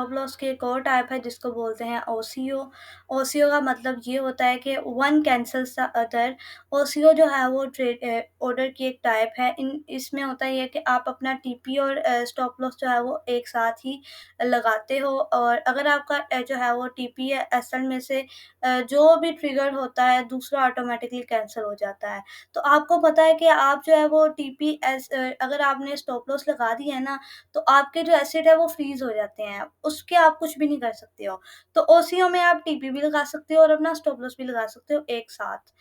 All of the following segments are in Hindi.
स्टॉप लॉस की एक और टाइप है जिसको बोलते हैं ओसीओ। ओसीओ का मतलब ये होता है कि one cancels the other. OCO जो है वो ऑर्डर की एक टाइप है। इन इसमें होता ये है कि आप अपना टीपी और स्टॉप लॉस जो है वो एक साथ ही लगाते हो, और अगर आपका जो है वो टीपी है असल में से जो भी ट्रिगर होता है दूसरा ऑटोमेटिकली कैंसिल हो जाता है। तो आपको पता है कि आप जो है वो अगर आपने स्टॉप लॉस लगा दी है ना, तो आपके जो एसेट है वो फ्रीज़ हो जाते हैं, उसके आप कुछ भी नहीं कर सकते हो। तो ओसीओ में आप टीपी भी लगा सकते हो और अपना स्टॉप लॉस भी लगा सकते हो एक साथ।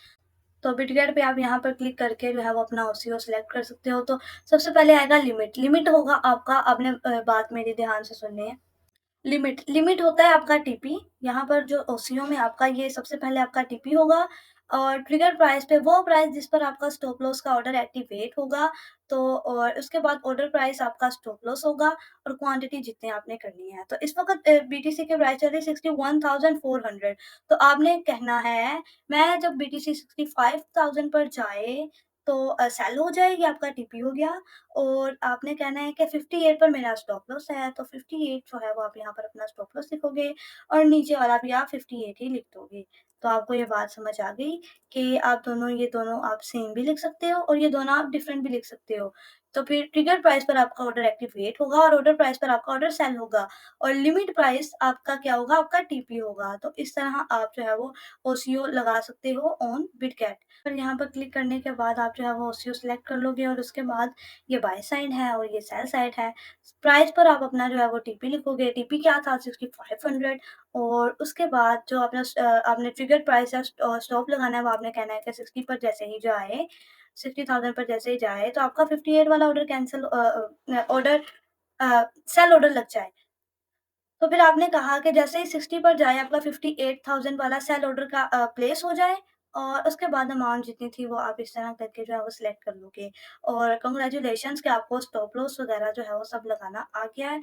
तो बिटगेट पे आप यहाँ पर क्लिक करके जो है वो अपना ओसीओ सेलेक्ट कर सकते हो। तो सबसे पहले आएगा लिमिट। लिमिट होगा आपका, आपने बात मेरी ध्यान से सुननी है। लिमिट लिमिट होता है आपका टीपी। यहाँ पर जो ओसीओ में आपका ये सबसे पहले आपका टीपी होगा, और ट्रिगर प्राइस पे वो प्राइस जिस पर आपका स्टॉप लॉस का ऑर्डर एक्टिवेट होगा। तो और उसके बाद ऑर्डर प्राइस आपका स्टॉप लॉस होगा, और क्वांटिटी जितनी आपने करनी है। तो इस वक़्त बीटीसी की प्राइस चल रही है 61,400। तो आपने कहना है, मैं जब बीटीसी 65,000 पर जाए तो सेल हो जाएगी, आपका टीपी हो गया। और आपने कहना है कि 58 पर मेरा स्टॉप लॉस है, तो 58 जो है वो आप यहाँ पर अपना स्टॉप लॉस लिखोगे, और नीचे वाला भी आप 58 ही लिख दोगे। तो आपको ये बात समझ आ गई कि आप दोनों ये दोनों आप सेम भी लिख सकते हो, और ये दोनों आप डिफरेंट भी लिख सकते हो। तो फिर ट्रिगर प्राइस पर आपका ऑर्डर एक्टिवेट होगा, और ऑर्डर प्राइस पर आपका ऑर्डर सेल होगा, और लिमिट प्राइस आपका क्या होगा, आपका टीपी होगा। तो इस तरह आप जो है वो ओसीओ लगा सकते हो ऑन बिटगेट। फिर यहाँ पर क्लिक करने के बाद आप जो है वो ओसीओ सेलेक्ट कर लोगे, और उसके बाद ये बाय साइड है और ये सेल साइड है। प्राइस पर आप अपना जो है वो टीपी लिखोगे। टीपी क्या था, 6500। और उसके बाद जो आपने ट्रिगर प्राइस या स्टॉप लगाना है, वो आपने कहना है कि 60 पर जैसे ही जाए, 60,000 पर जैसे ही जाए, तो आपका 58 वाला ऑर्डर ऑर्डर सेल ऑर्डर लग जाए। तो फिर आपने कहा कि जैसे ही 60 पर जाए, आपका 58,000 वाला सेल ऑर्डर का प्लेस हो जाए, और उसके बाद अमाउंट जितनी थी वो आप इस तरह करके जो है वो सिलेक्ट कर लोगे। और कांग्रेचुलेशंस कि आपको स्टॉप लॉस वगैरह जो है वो सब लगाना आ गया है।